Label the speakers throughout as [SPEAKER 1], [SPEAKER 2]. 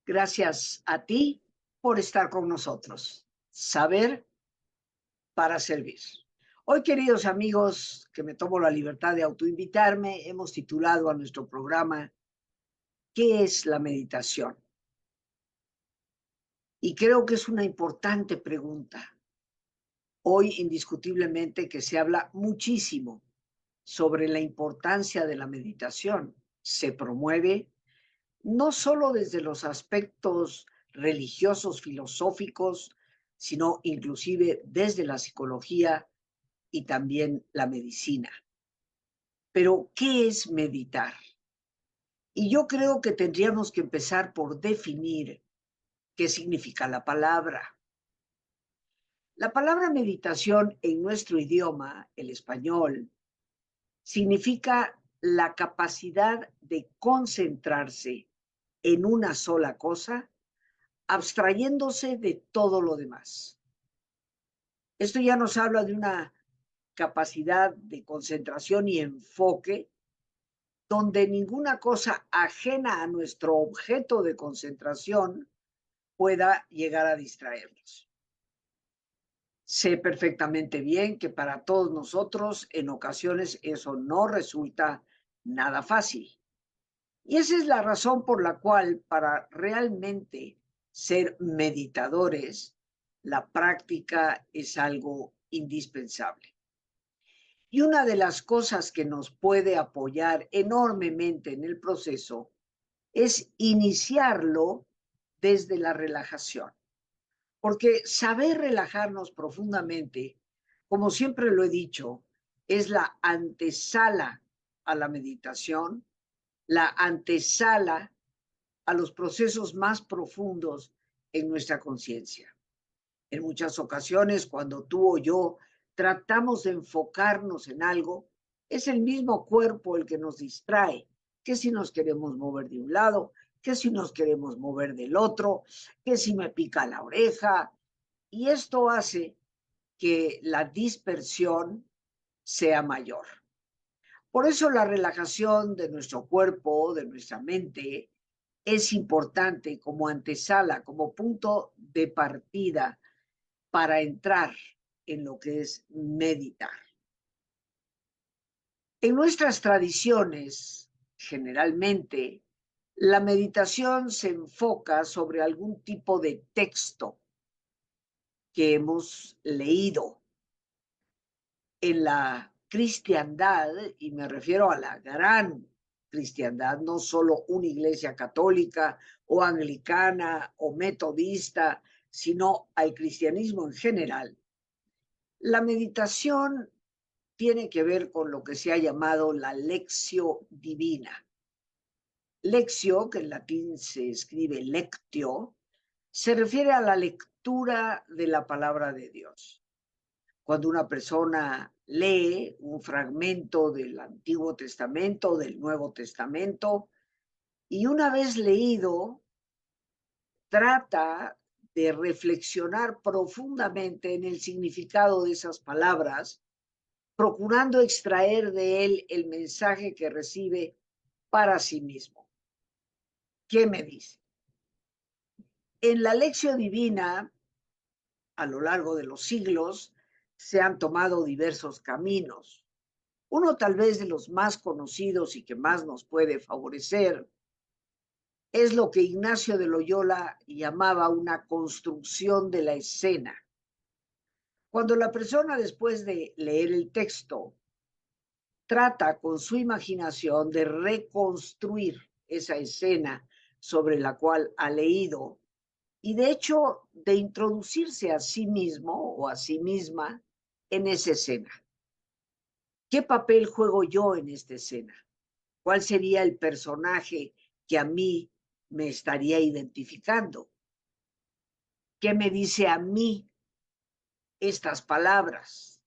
[SPEAKER 1] Gracias a ti por estar con nosotros. Saber para servir. Hoy, queridos amigos, que me tomo la libertad de autoinvitarme, hemos titulado a nuestro programa ¿Qué es la meditación? Y creo que es una importante pregunta. Hoy, indiscutiblemente, que se habla muchísimo sobre la importancia de la meditación. Se promueve no solo desde los aspectos religiosos, filosóficos, sino inclusive desde la psicología y también la medicina. Pero, ¿qué es meditar? Y yo creo que tendríamos que empezar por definir qué significa la palabra. La palabra meditación en nuestro idioma, el español, significa la capacidad de concentrarse en una sola cosa, abstrayéndose de todo lo demás. Esto ya nos habla de una capacidad de concentración y enfoque donde ninguna cosa ajena a nuestro objeto de concentración pueda llegar a distraernos. Sé perfectamente bien que para todos nosotros en ocasiones eso no resulta nada fácil. Y esa es la razón por la cual para realmente ser meditadores, la práctica es algo indispensable. Y una de las cosas que nos puede apoyar enormemente en el proceso es iniciarlo desde la relajación. Porque saber relajarnos profundamente, como siempre lo he dicho, es la antesala a la meditación, la antesala a los procesos más profundos en nuestra conciencia. En muchas ocasiones, cuando tú o yo tratamos de enfocarnos en algo, es el mismo cuerpo el que nos distrae, que si nos queremos mover de un lado, que si nos queremos mover del otro, que si me pica la oreja, y esto hace que la dispersión sea mayor. Por eso la relajación de nuestro cuerpo, de nuestra mente, es importante como antesala, como punto de partida para entrar en lo que es meditar. En nuestras tradiciones, generalmente, la meditación se enfoca sobre algún tipo de texto que hemos leído. En la cristiandad, y me refiero a la gran cristiandad, no solo una iglesia católica o anglicana o metodista, sino al cristianismo en general, la meditación tiene que ver con lo que se ha llamado la lectio divina. Lectio, que en latín se escribe lectio, se refiere a la lectura de la palabra de Dios. Cuando una persona lee un fragmento del Antiguo Testamento, del Nuevo Testamento, y una vez leído, trata de reflexionar profundamente en el significado de esas palabras, procurando extraer de él el mensaje que recibe para sí mismo. ¿Qué me dice? En la lección divina, a lo largo de los siglos, se han tomado diversos caminos. Uno tal vez de los más conocidos y que más nos puede favorecer es lo que Ignacio de Loyola llamaba una construcción de la escena. Cuando la persona, después de leer el texto, trata con su imaginación de reconstruir esa escena sobre la cual ha leído y de hecho de introducirse a sí mismo o a sí misma en esa escena. ¿Qué papel juego yo en esta escena? ¿Cuál sería el personaje que a mí me estaría identificando? ¿Qué me dice a mí estas palabras?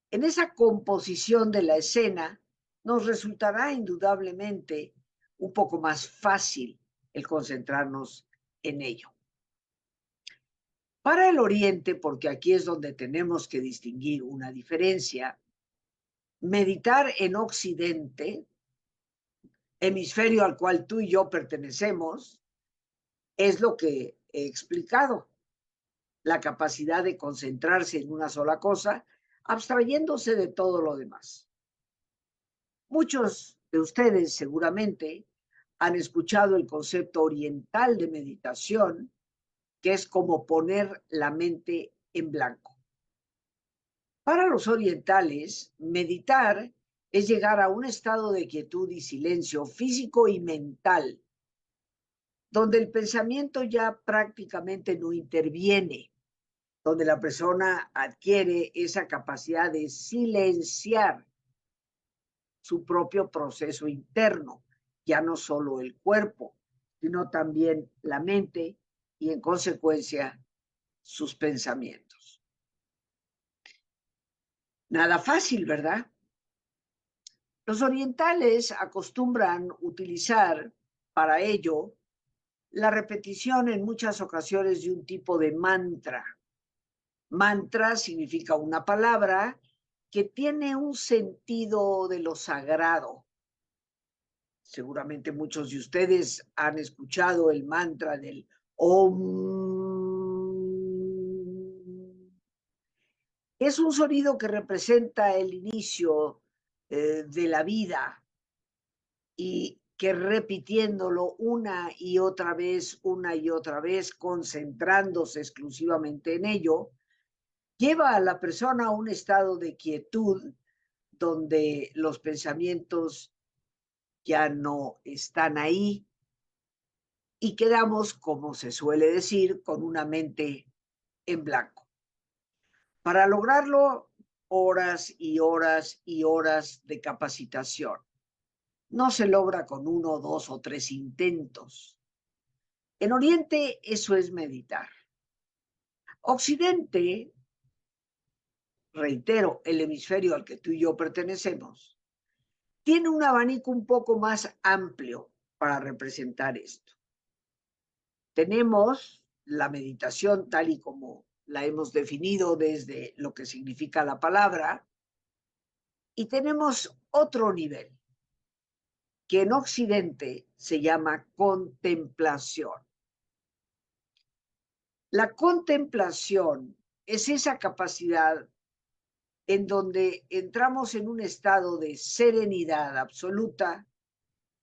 [SPEAKER 1] En esa composición de la escena nos resultará indudablemente un poco más fácil el concentrarnos en ello. Para el Oriente, porque aquí es donde tenemos que distinguir una diferencia, meditar en Occidente, hemisferio al cual tú y yo pertenecemos, Es lo que he explicado, la capacidad de concentrarse en una sola cosa, abstrayéndose de todo lo demás. Muchos de ustedes seguramente han escuchado el concepto oriental de meditación, que es como poner la mente en blanco. Para los orientales, meditar es llegar a un estado de quietud y silencio físico y mental, donde el pensamiento ya prácticamente no interviene, donde la persona adquiere esa capacidad de silenciar su propio proceso interno, ya no solo el cuerpo, sino también la mente y en consecuencia sus pensamientos. Nada fácil, ¿verdad? Los orientales acostumbran utilizar para ello la repetición en muchas ocasiones de un tipo de mantra. Mantra significa una palabra que tiene un sentido de lo sagrado. Seguramente muchos de ustedes han escuchado el mantra del Om. Es un sonido que representa el inicio de la vida y que repitiéndolo una y otra vez, concentrándose exclusivamente en ello, lleva a la persona a un estado de quietud donde los pensamientos ya no están ahí y quedamos, como se suele decir, con una mente en blanco. Para lograrlo, horas y horas y horas de capacitación. No se logra con uno, dos o tres intentos. En Oriente eso es meditar. Occidente, reitero, el hemisferio al que tú y yo pertenecemos, tiene un abanico un poco más amplio para representar esto. Tenemos la meditación tal y como la hemos definido desde lo que significa la palabra, y tenemos otro nivel que en Occidente se llama contemplación. La contemplación es esa capacidad en donde entramos en un estado de serenidad absoluta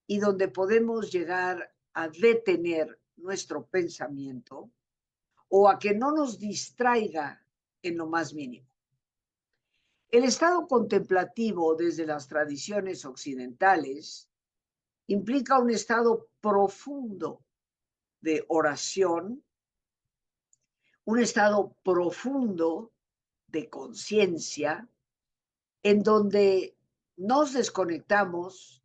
[SPEAKER 1] y donde podemos llegar a detener nuestro pensamiento o a que no nos distraiga en lo más mínimo. El estado contemplativo desde las tradiciones occidentales implica un estado profundo de oración, un estado profundo de conciencia, en donde nos desconectamos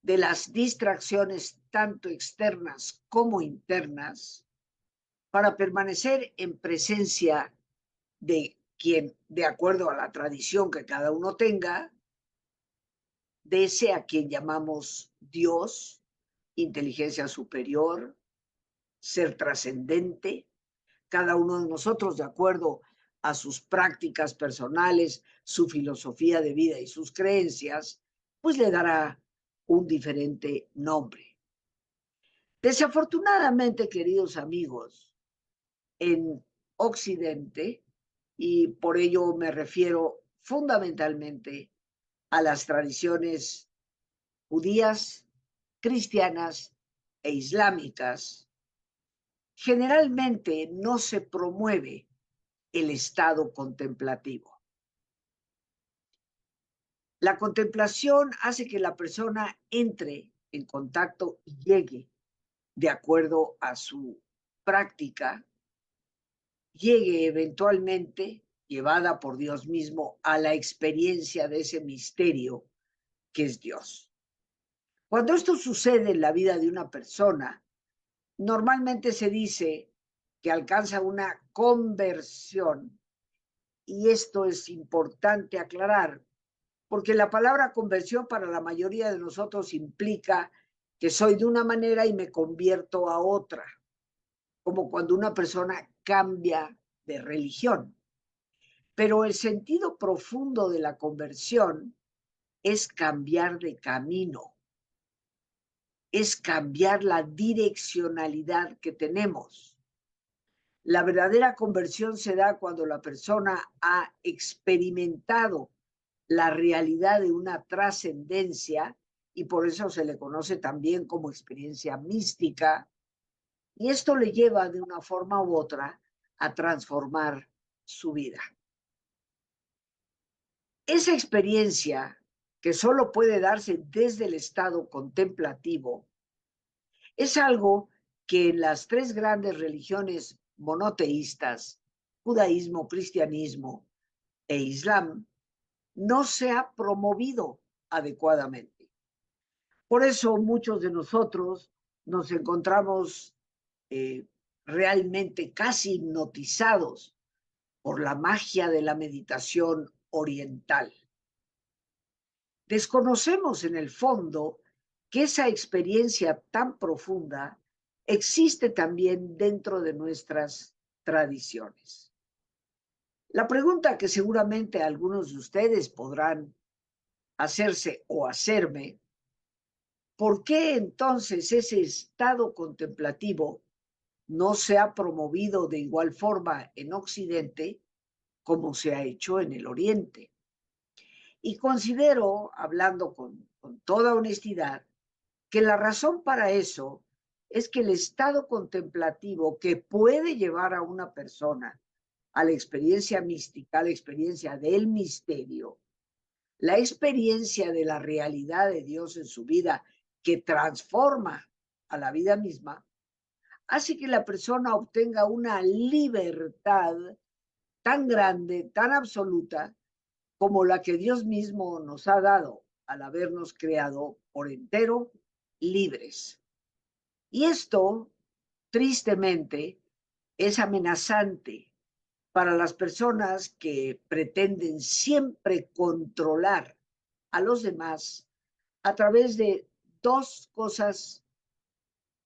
[SPEAKER 1] de las distracciones tanto externas como internas para permanecer en presencia de quien, de acuerdo a la tradición que cada uno tenga, de ese a quien llamamos Dios, inteligencia superior, ser trascendente, cada uno de nosotros de acuerdo a sus prácticas personales, su filosofía de vida y sus creencias, pues le dará un diferente nombre. Desafortunadamente, queridos amigos, en Occidente, y por ello me refiero fundamentalmente a las tradiciones judías, cristianas e islámicas, generalmente no se promueve el estado contemplativo. La contemplación hace que la persona entre en contacto y llegue, de acuerdo a su práctica, llegue eventualmente, llevada por Dios mismo, a la experiencia de ese misterio que es Dios. Cuando esto sucede en la vida de una persona, normalmente se dice que alcanza una conversión, y esto es importante aclarar, porque la palabra conversión para la mayoría de nosotros implica que soy de una manera y me convierto a otra, como cuando una persona cambia de religión. Pero el sentido profundo de la conversión es cambiar de camino. es cambiar la direccionalidad que tenemos. La verdadera conversión se da cuando la persona ha experimentado la realidad de una trascendencia, y por eso se le conoce también como experiencia mística, y esto le lleva de una forma u otra a transformar su vida. Esa experiencia, que solo puede darse desde el estado contemplativo, es algo que en las tres grandes religiones monoteístas, judaísmo, cristianismo e islam, no se ha promovido adecuadamente. Por eso muchos de nosotros nos encontramos realmente casi hipnotizados por la magia de la meditación oriental. Desconocemos en el fondo que esa experiencia tan profunda existe también dentro de nuestras tradiciones. La pregunta que seguramente algunos de ustedes podrán hacerse o hacerme: ¿por qué entonces ese estado contemplativo no se ha promovido de igual forma en Occidente como se ha hecho en el Oriente? Y considero, hablando con toda honestidad, que la razón para eso es que el estado contemplativo que puede llevar a una persona a la experiencia mística, a la experiencia del misterio, la experiencia de la realidad de Dios en su vida, que transforma a la vida misma, hace que la persona obtenga una libertad tan grande, tan absoluta, como la que Dios mismo nos ha dado al habernos creado por entero libres. Y esto, tristemente, es amenazante para las personas que pretenden siempre controlar a los demás a través de dos cosas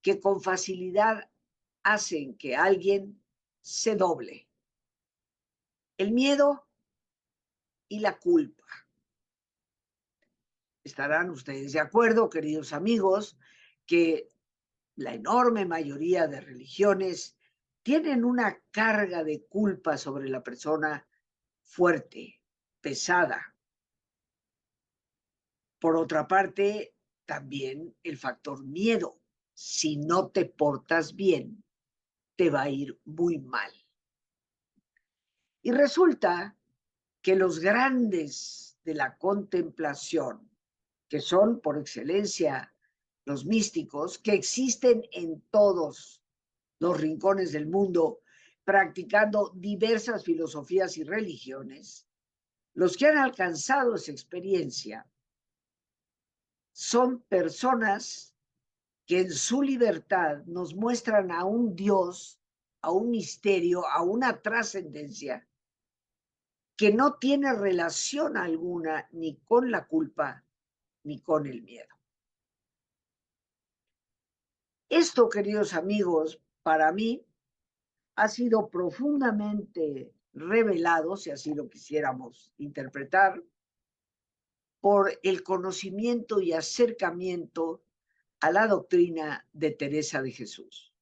[SPEAKER 1] que con facilidad hacen que alguien se doble: el miedo y la culpa. Estarán ustedes de acuerdo, queridos amigos, que la enorme mayoría de religiones tienen una carga de culpa sobre la persona fuerte, pesada. Por otra parte, también el factor miedo. Si no te portas bien, te va a ir muy mal. Y resulta que los grandes de la contemplación, que son por excelencia los místicos, que existen en todos los rincones del mundo, practicando diversas filosofías y religiones, los que han alcanzado esa experiencia son personas que en su libertad nos muestran a un Dios, a un misterio, a una trascendencia que no tiene relación alguna ni con la culpa ni con el miedo. Esto, queridos amigos, para mí ha sido profundamente revelado, si así lo quisiéramos interpretar, por el conocimiento y acercamiento a la doctrina de Teresa de Jesús,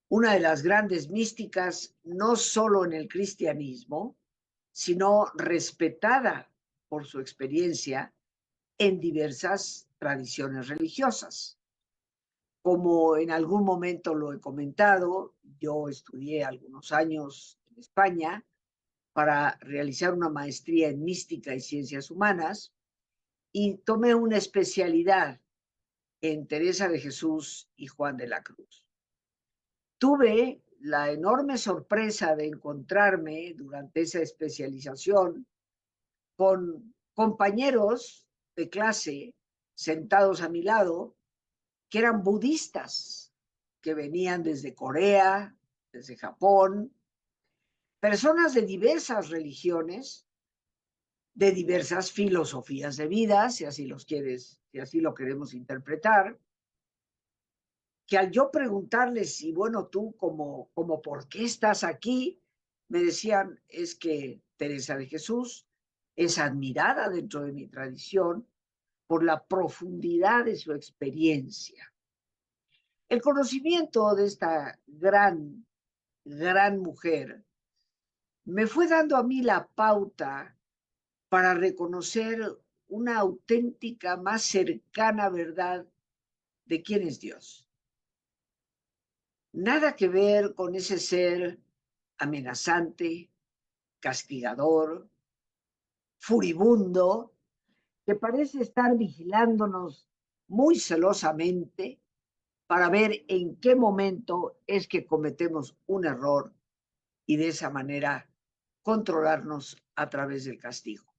[SPEAKER 1] una de las grandes místicas, no solo en el cristianismo, sino respetada por su experiencia en diversas tradiciones religiosas. Como en algún momento lo he comentado, yo estudié algunos años en España para realizar una maestría en mística y ciencias humanas, y tomé una especialidad en Teresa de Jesús y Juan de la Cruz. Tuve la enorme sorpresa de encontrarme durante esa especialización con compañeros de clase sentados a mi lado que eran budistas, que venían desde Corea, desde Japón, personas de diversas religiones, de diversas filosofías de vida, si así los quieres, si así lo queremos interpretar, que al yo preguntarles, y bueno, tú como ¿por qué estás aquí?, me decían: es que Teresa de Jesús es admirada dentro de mi tradición por la profundidad de su experiencia. El conocimiento de esta gran mujer me fue dando a mí la pauta para reconocer una auténtica, más cercana verdad de quién es Dios. Nada que ver con ese ser amenazante, castigador, furibundo, que parece estar vigilándonos muy celosamente para ver en qué momento es que cometemos un error y de esa manera controlarnos a través del castigo.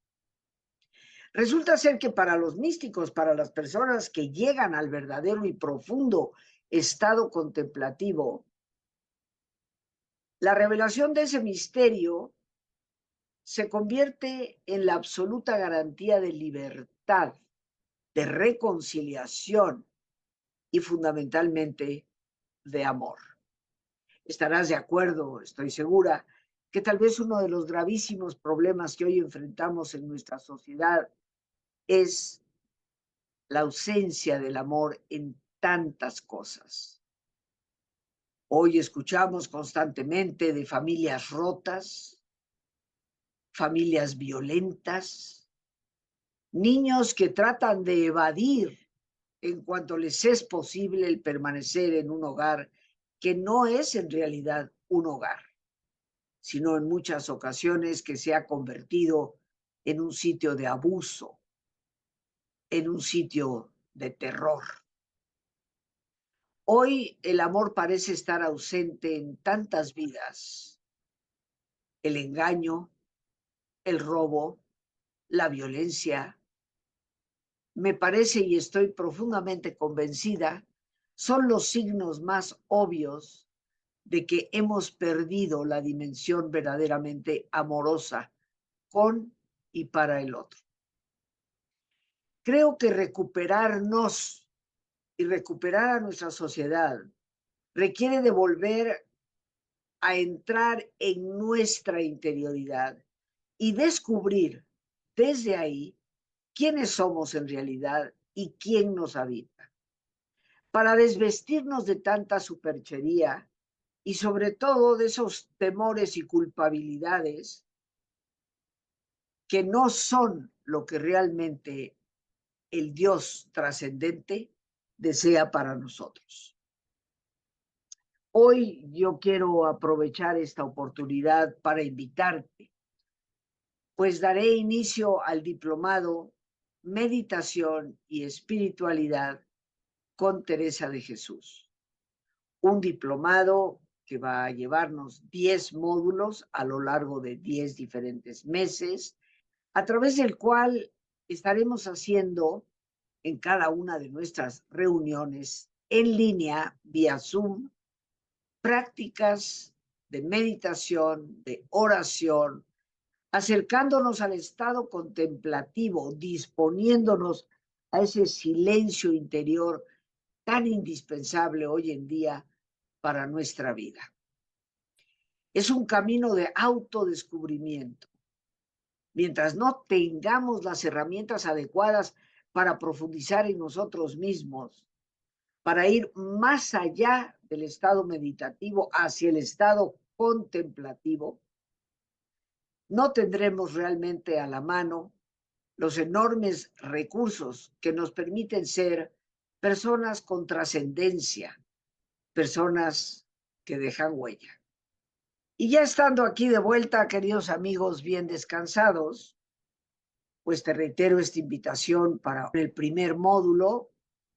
[SPEAKER 1] Resulta ser que para los místicos, para las personas que llegan al verdadero y profundo estado contemplativo, la revelación de ese misterio se convierte en la absoluta garantía de libertad, de reconciliación y fundamentalmente de amor. Estarás de acuerdo, estoy segura, que tal vez uno de los gravísimos problemas que hoy enfrentamos en nuestra sociedad es la ausencia del amor en tantas cosas. Hoy escuchamos constantemente de familias rotas, familias violentas, niños que tratan de evadir en cuanto les es posible el permanecer en un hogar que no es en realidad un hogar, sino en muchas ocasiones que se ha convertido en un sitio de abuso, en un sitio de terror. Hoy el amor parece estar ausente en tantas vidas. El engaño, el robo, la violencia, me parece y estoy profundamente convencida, son los signos más obvios de que hemos perdido la dimensión verdaderamente amorosa con y para el otro. Creo que recuperarnos y recuperar a nuestra sociedad requiere de volver a entrar en nuestra interioridad y descubrir desde ahí quiénes somos en realidad y quién nos habita, para desvestirnos de tanta superchería y sobre todo de esos temores y culpabilidades que no son lo que realmente el Dios trascendente desea para nosotros. Hoy yo quiero aprovechar esta oportunidad para invitarte, pues daré inicio al diplomado Meditación y Espiritualidad con Teresa de Jesús. Un diplomado que va a llevarnos 10 módulos a lo largo de 10 diferentes meses, a través del cual estaremos haciendo en cada una de nuestras reuniones en línea, vía Zoom, prácticas de meditación, de oración, acercándonos al estado contemplativo, disponiéndonos a ese silencio interior tan indispensable hoy en día para nuestra vida. Es un camino de autodescubrimiento. Mientras no tengamos las herramientas adecuadas para profundizar en nosotros mismos, para ir más allá del estado meditativo hacia el estado contemplativo, no tendremos realmente a la mano los enormes recursos que nos permiten ser personas con trascendencia, personas que dejan huella. Y ya estando aquí de vuelta, queridos amigos bien descansados, pues te reitero esta invitación para el primer módulo.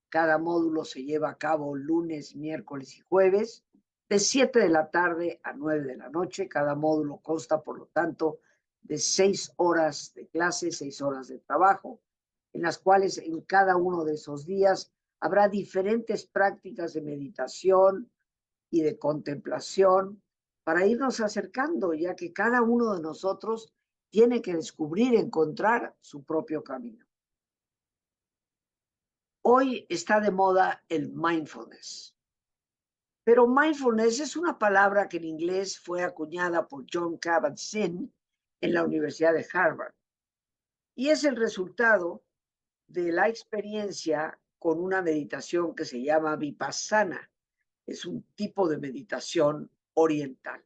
[SPEAKER 1] Cada módulo se lleva a cabo lunes, miércoles y jueves, de 7 de la tarde a 9 de la noche. Cada módulo consta, por lo tanto, de 6 horas de clase, 6 horas de trabajo, en las cuales en cada uno de esos días habrá diferentes prácticas de meditación y de contemplación para irnos acercando, ya que cada uno de nosotros tiene que descubrir, encontrar su propio camino. Hoy está de moda el mindfulness, pero mindfulness es una palabra que en inglés fue acuñada por John Kabat-Zinn en la Universidad de Harvard y es el resultado de la experiencia con una meditación que se llama Vipassana. Es un tipo de meditación oriental,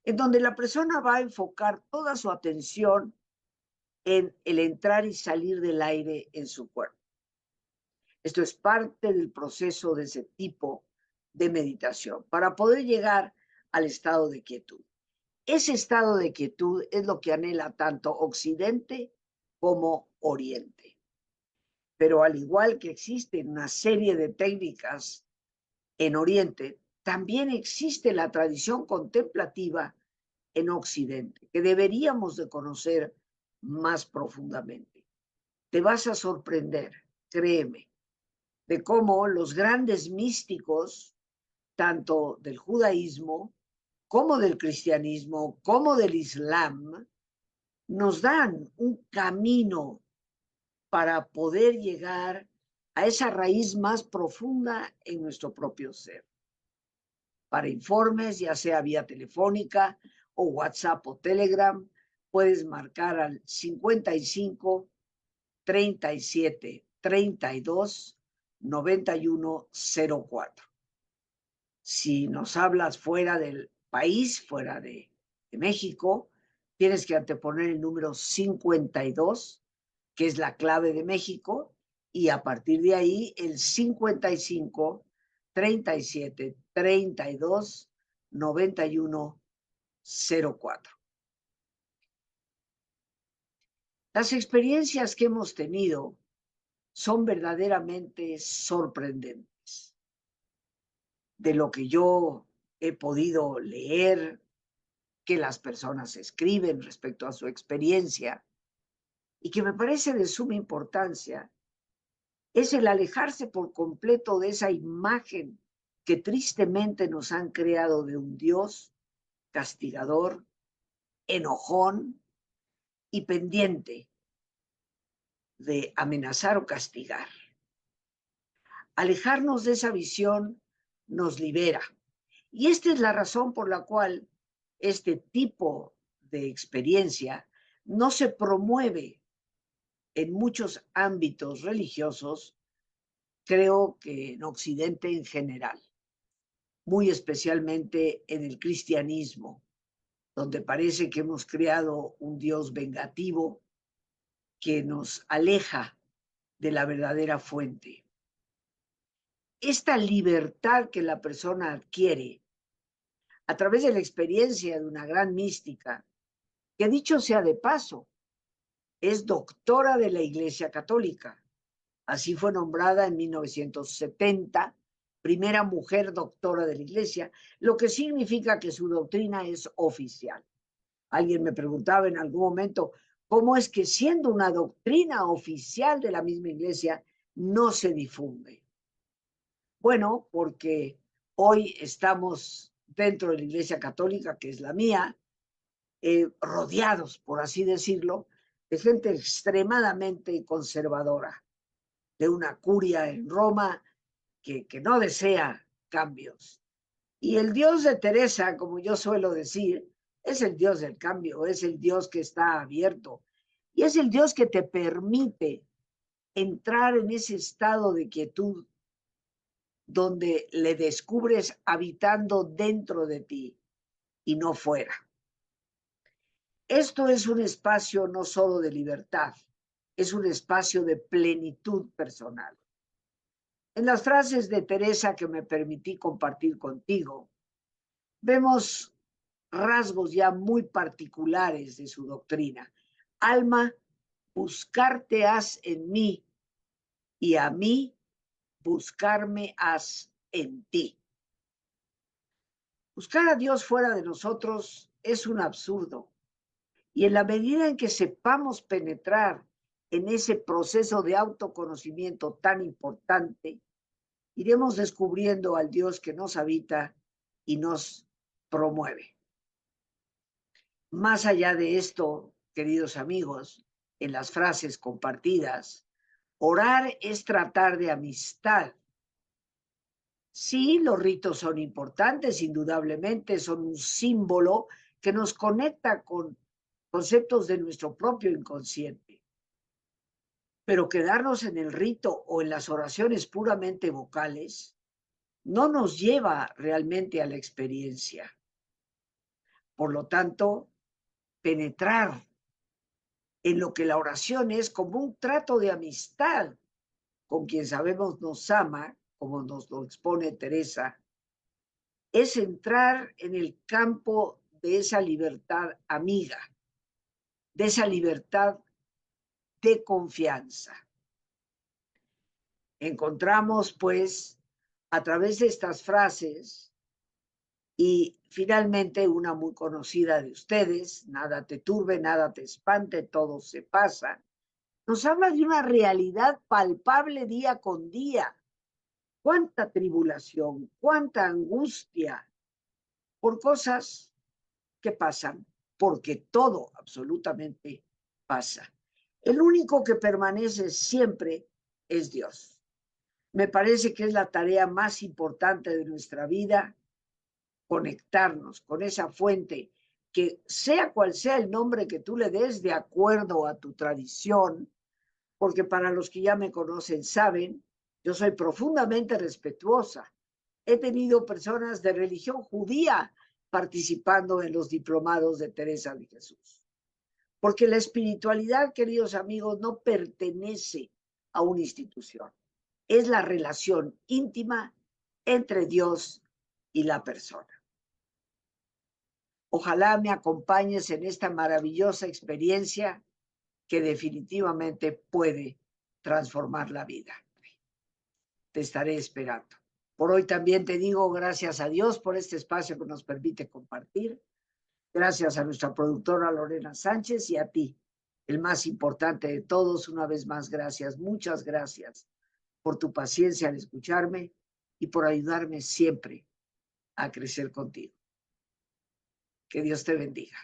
[SPEAKER 1] en donde la persona va a enfocar toda su atención en el entrar y salir del aire en su cuerpo. Esto es parte del proceso de ese tipo de meditación para poder llegar al estado de quietud. Ese estado de quietud es lo que anhela tanto Occidente como Oriente. Pero al igual que existen una serie de técnicas en Oriente, también existe la tradición contemplativa en Occidente, que deberíamos de conocer más profundamente. Te vas a sorprender, créeme, de cómo los grandes místicos, tanto del judaísmo como del cristianismo, como del islam, nos dan un camino para poder llegar a esa raíz más profunda en nuestro propio ser. Para informes, ya sea vía telefónica o WhatsApp o Telegram, puedes marcar al 55 37 32 9104. Si nos hablas fuera del país, fuera de México, tienes que anteponer el número 52, que es la clave de México, y a partir de ahí el 55 37 32 91 04. Las experiencias que hemos tenido son verdaderamente sorprendentes. De lo que yo he podido leer, que las personas escriben respecto a su experiencia, y que me parece de suma importancia, es el alejarse por completo de esa imagen que tristemente nos han creado de un Dios castigador, enojón y pendiente de amenazar o castigar. Alejarnos de esa visión nos libera. Y esta es la razón por la cual este tipo de experiencia no se promueve en muchos ámbitos religiosos, creo que en Occidente en general, muy especialmente en el cristianismo, donde parece que hemos creado un Dios vengativo que nos aleja de la verdadera fuente. Esta libertad que la persona adquiere a través de la experiencia de una gran mística, que dicho sea de paso, es doctora de la Iglesia Católica. Así fue nombrada en 1970, primera mujer doctora de la Iglesia, lo que significa que su doctrina es oficial. Alguien me preguntaba en algún momento, ¿cómo es que siendo una doctrina oficial de la misma Iglesia no se difunde? Bueno, porque hoy estamos dentro de la Iglesia Católica, que es la mía, rodeados, por así decirlo, de gente extremadamente conservadora, de una curia en Roma que no desea cambios. Y el Dios de Teresa, como yo suelo decir, es el Dios del cambio, es el Dios que está abierto y es el Dios que te permite entrar en ese estado de quietud donde le descubres habitando dentro de ti y no fuera. Esto es un espacio no solo de libertad, es un espacio de plenitud personal. En las frases de Teresa que me permití compartir contigo, vemos rasgos ya muy particulares de su doctrina. Alma, buscarte has en mí y a mí buscarme has en ti. Buscar a Dios fuera de nosotros es un absurdo. Y en la medida en que sepamos penetrar en ese proceso de autoconocimiento tan importante, iremos descubriendo al Dios que nos habita y nos promueve. Más allá de esto, queridos amigos, en las frases compartidas, orar es tratar de amistad. Sí, los ritos son importantes, indudablemente, son un símbolo que nos conecta con conceptos de nuestro propio inconsciente. Pero quedarnos en el rito o en las oraciones puramente vocales no nos lleva realmente a la experiencia. Por lo tanto, penetrar en lo que la oración es como un trato de amistad con quien sabemos nos ama, como nos lo expone Teresa, es entrar en el campo de esa libertad amiga, de esa libertad de confianza. Encontramos, pues, a través de estas frases y finalmente una muy conocida de ustedes, nada te turbe, nada te espante, todo se pasa, nos habla de una realidad palpable día con día. Cuánta tribulación, cuánta angustia por cosas que pasan, porque todo absolutamente pasa. El único que permanece siempre es Dios. Me parece que es la tarea más importante de nuestra vida, conectarnos con esa fuente que sea cual sea el nombre que tú le des de acuerdo a tu tradición, porque para los que ya me conocen saben, yo soy profundamente respetuosa. He tenido personas de religión judía participando en los diplomados de Teresa de Jesús. Porque la espiritualidad, queridos amigos, no pertenece a una institución. Es la relación íntima entre Dios y la persona. Ojalá me acompañes en esta maravillosa experiencia que definitivamente puede transformar la vida. Te estaré esperando. Por hoy también te digo gracias a Dios por este espacio que nos permite compartir. Gracias a nuestra productora Lorena Sánchez y a ti, el más importante de todos. Una vez más, gracias, muchas gracias por tu paciencia al escucharme y por ayudarme siempre a crecer contigo. Que Dios te bendiga.